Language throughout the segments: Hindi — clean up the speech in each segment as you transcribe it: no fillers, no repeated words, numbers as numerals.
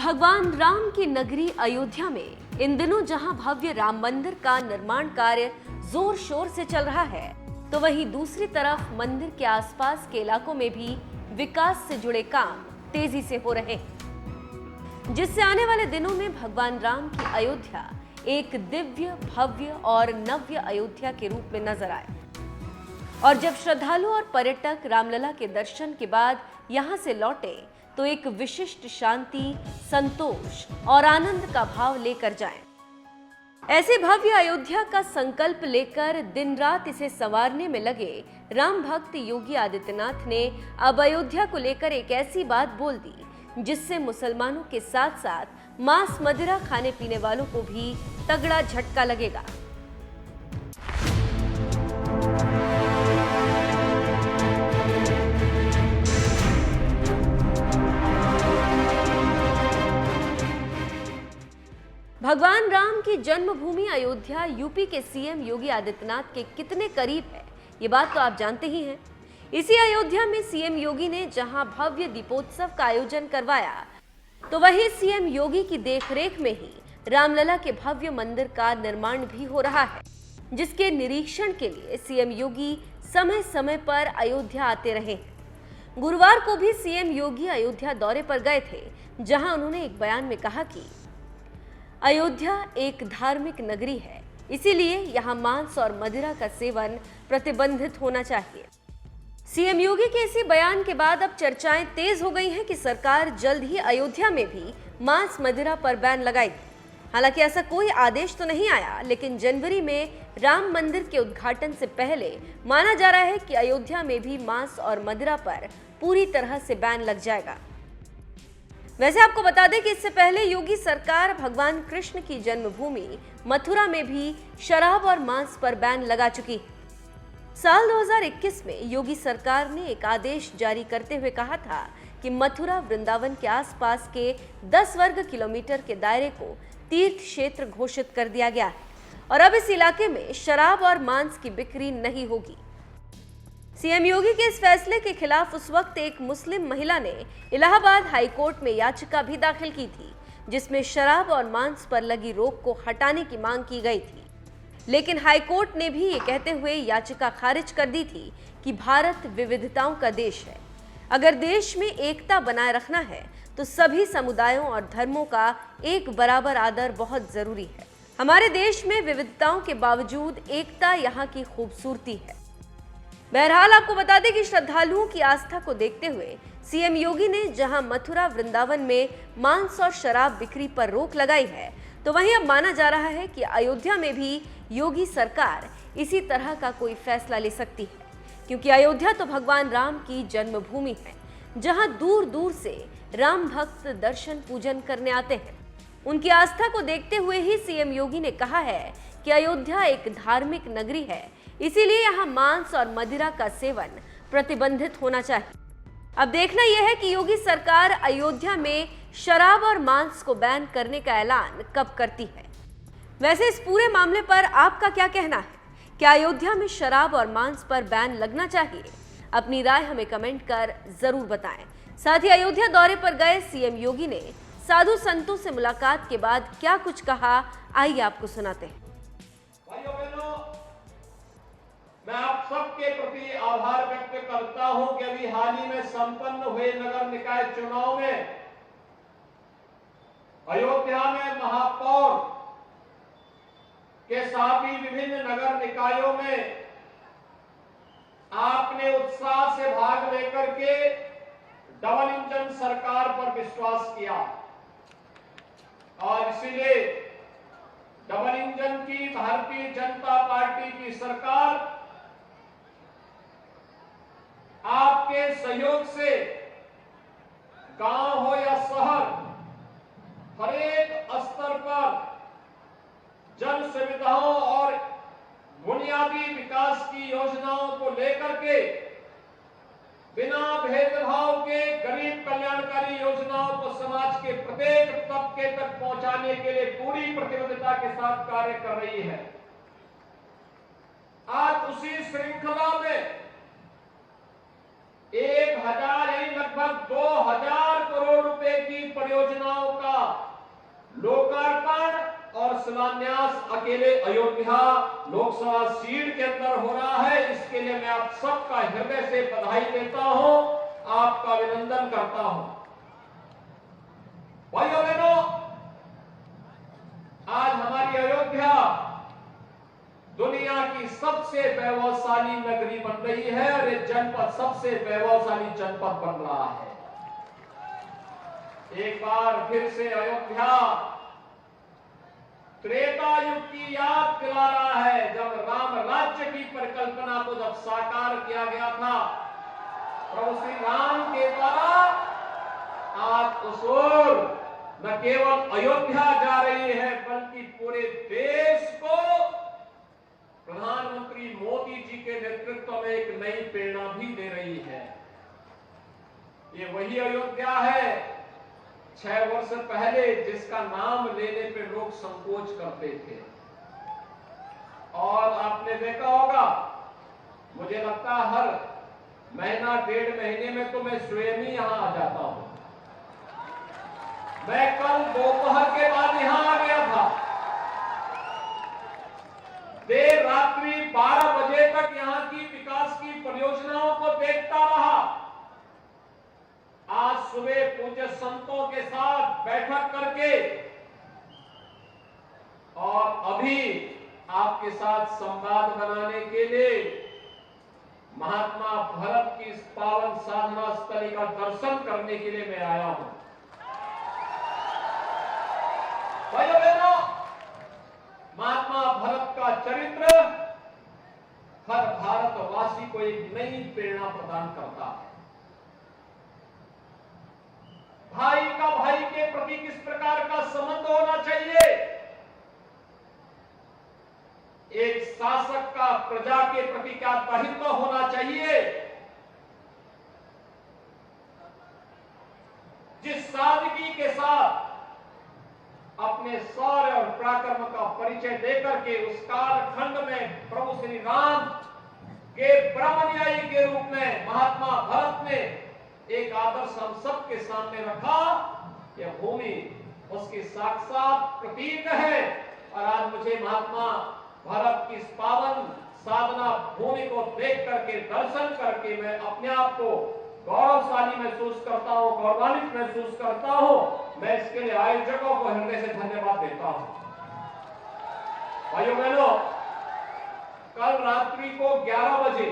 भगवान राम की नगरी अयोध्या में इन दिनों जहां भव्य राम मंदिर का निर्माण कार्य जोर शोर से चल रहा है, तो वहीं दूसरी तरफ मंदिर के आसपास के इलाकों में भी विकास से जुड़े काम तेजी से हो रहे हैं, जिससे आने वाले दिनों में भगवान राम की अयोध्या एक दिव्य, भव्य और नव्य अयोध्या के रूप में नजर आए। और जब श्रद्धालु और पर्यटक रामलला के दर्शन के बाद यहां से लौटे, तो एक विशिष्ट शांति, संतोष और आनंद का भाव लेकर जाएं। ऐसे भव्य अयोध्या का संकल्प लेकर दिन रात इसे संवारने में लगे राम भक्त योगी आदित्यनाथ ने अब अयोध्या को लेकर एक ऐसी बात बोल दी, जिससे मुसलमानों के साथ साथ मांस मदिरा खाने पीने वालों को भी तगड़ा झटका लगेगा। भगवान राम की जन्मभूमि अयोध्या यूपी के सीएम योगी आदित्यनाथ के कितने करीब है, ये बात तो आप जानते ही हैं। इसी अयोध्या में सीएम योगी ने जहां भव्य दीपोत्सव का आयोजन करवाया, तो वहीं सीएम योगी की देखरेख में ही रामलला के भव्य मंदिर का निर्माण भी हो रहा है, जिसके निरीक्षण के लिए सीएम योगी समय समय पर अयोध्या आते रहे हैं। गुरुवार को भी सीएम योगी अयोध्या दौरे पर गए थे, जहां उन्होंने एक बयान में कहा कि अयोध्या एक धार्मिक नगरी है, इसीलिए यहाँ मांस और मदिरा का सेवन प्रतिबंधित होना चाहिए। सीएम योगी के इसी बयान के बाद अब चर्चाएं तेज हो गई हैं कि सरकार जल्द ही अयोध्या में भी मांस मदिरा पर बैन लगाएगी। हालांकि ऐसा कोई आदेश तो नहीं आया, लेकिन जनवरी में राम मंदिर के उद्घाटन से पहले माना जा रहा है कि अयोध्या में भी मांस और मदिरा पर पूरी तरह से बैन लग जाएगा। वैसे आपको बता दें कि इससे पहले योगी सरकार भगवान कृष्ण की जन्मभूमि मथुरा में भी शराब और मांस पर बैन लगा चुकी है। साल 2021 में योगी सरकार ने एक आदेश जारी करते हुए कहा था कि मथुरा वृंदावन के आसपास के 10 वर्ग किलोमीटर के दायरे को तीर्थ क्षेत्र घोषित कर दिया गया है और अब इस इलाके में शराब और मांस की बिक्री नहीं होगी। सीएम योगी के इस फैसले के खिलाफ उस वक्त एक मुस्लिम महिला ने इलाहाबाद हाईकोर्ट में याचिका भी दाखिल की थी, जिसमें शराब और मांस पर लगी रोक को हटाने की मांग की गई थी। लेकिन हाईकोर्ट ने भी ये कहते हुए याचिका खारिज कर दी थी कि भारत विविधताओं का देश है। अगर देश में एकता बनाए रखना है तो सभी समुदायों और धर्मों का एक बराबर आदर बहुत जरूरी है। हमारे देश में विविधताओं के बावजूद एकता यहाँ की खूबसूरती है। बहरहाल आपको बता दें कि श्रद्धालुओं की आस्था को देखते हुए सीएम योगी ने जहां मथुरा वृंदावन में मांस और शराब बिक्री पर रोक लगाई है, तो वहीं अब माना जा रहा है कि अयोध्या में भी योगी सरकार इसी तरह का कोई फैसला ले सकती है, क्योंकि अयोध्या तो भगवान राम की जन्मभूमि है, जहां दूर दूर से राम भक्त दर्शन पूजन करने आते हैं। उनकी आस्था को देखते हुए ही सीएम योगी ने कहा है कि अयोध्या एक धार्मिक नगरी है, इसीलिए यहाँ मांस और मदिरा का सेवन प्रतिबंधित होना चाहिए। अब देखना यह है कि योगी सरकार अयोध्या में शराब और मांस को बैन करने का ऐलान कब करती है। वैसे इस पूरे मामले पर आपका क्या कहना है? क्या अयोध्या में शराब और मांस पर बैन लगना चाहिए? अपनी राय हमें कमेंट कर जरूर बताएं। साथ ही अयोध्या दौरे पर गए सीएम योगी ने साधु संतों से मुलाकात के बाद क्या कुछ कहा, आइए आपको सुनाते हैं। मैं आप सबके प्रति आभार व्यक्त करता हूं कि अभी हाल ही में संपन्न हुए नगर निकाय चुनाव में अयोध्या में महापौर के साथ ही विभिन्न नगर निकायों में आपने उत्साह से भाग लेकर के डबल इंजन सरकार पर विश्वास किया और इसीलिए डबल इंजन की भारतीय जनता पार्टी की सरकार आपके सहयोग से गांव हो या शहर, हर एक स्तर पर जन सुविधाओं और बुनियादी विकास की योजनाओं को लेकर के बिना भेदभाव के गरीब कल्याणकारी योजनाओं को समाज के प्रत्येक तबके तक पहुंचाने के लिए पूरी प्रतिबद्धता के साथ कार्य कर रही है। आज उसी श्रृंखला में 1000 लगभग 2000 करोड़ रुपए की परियोजनाओं का शिलान्यास अकेले अयोध्या लोकसभा सीट के अंदर हो रहा है। इसके लिए मैं आप सबका हृदय से बधाई देता हूं, आपका अभिनंदन करता हूं। भाइयों बहनों, आज हमारी अयोध्या दुनिया की सबसे वैभवशाली नगरी बन रही है और ये जनपद सबसे वैभवशाली जनपद बन रहा है। एक बार फिर से अयोध्या त्रेता युग की याद दिला रहा है, जब राम राज्य की परिकल्पना को जब साकार किया गया था प्रभु श्री राम के द्वारा। आज उस ओर न केवल अयोध्या जा रही है बल्कि पूरे देश को प्रधानमंत्री मोदी जी के नेतृत्व में एक नई प्रेरणा भी दे रही है। ये वही अयोध्या है 6 वर्ष पहले जिसका नाम लेने पे लोग संकोच करते थे। और आपने देखा होगा, मुझे लगता है हर महीना 1.5 महीने में तो मैं स्वयं ही यहां आ जाता हूं। मैं कल दोपहर के बाद यहां आ गया था, देर रात्रि 12 बजे तक यहां की विकास की परियोजनाओं को देखता रहा। आज सुबह पूज्य संतों के साथ बैठक करके और अभी आपके साथ संवाद बनाने के लिए महात्मा भरत की इस पावन साधना स्थली का दर्शन करने के लिए मैं आया हूं। भाइयों बहनों, महात्मा भरत का चरित्र हर भारतवासी को एक नई प्रेरणा प्रदान करता है। भाई का भाई के प्रति किस प्रकार का संबंध होना चाहिए, एक शासक का प्रजा के प्रति क्या दायित्व होना चाहिए, जिस सादगी के साथ अपने शौर्य और पराक्रम का परिचय देकर के उस कालखंड में प्रभु श्री राम के ब्रह्मन्यायी के रूप में महात्मा भरत ने एक आदर्श हम सबके सामने रखा। यह भूमि उसकी साक्षात प्रतीक है। और आज मुझे महात्मा भरत की इस पावन साधना भूमि को देख करके दर्शन करके मैं अपने आप को गौरवशाली महसूस करता हूं, गौरवान्वित महसूस करता हूं। मैं इसके लिए आयोजकों को हृदय से धन्यवाद देता हूं। भाइयों बहनों, कल रात्रि को 11 बजे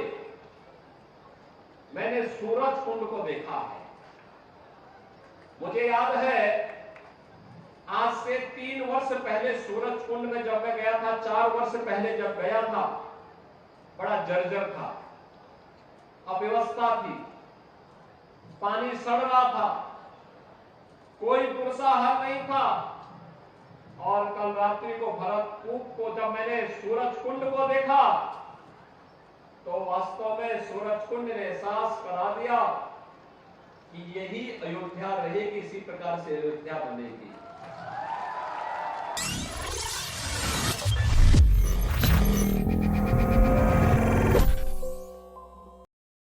मैंने सूरज कुंड को देखा है। मुझे याद है आज से 3 वर्ष पहले सूरज कुंड में जब मैं गया था, 4 वर्ष पहले जब गया था, बड़ा जर्जर था, अव्यवस्था थी, पानी सड़ रहा था, कोई पुरसा हल नहीं था। और कल रात्रि को भरतकूप को जब मैंने सूरज कुंड को देखा तो वास्तव में सूरज कुंड ने एहसास करा दिया कि यही अयोध्या रहेगी, इसी प्रकार से अयोध्या बनेगी।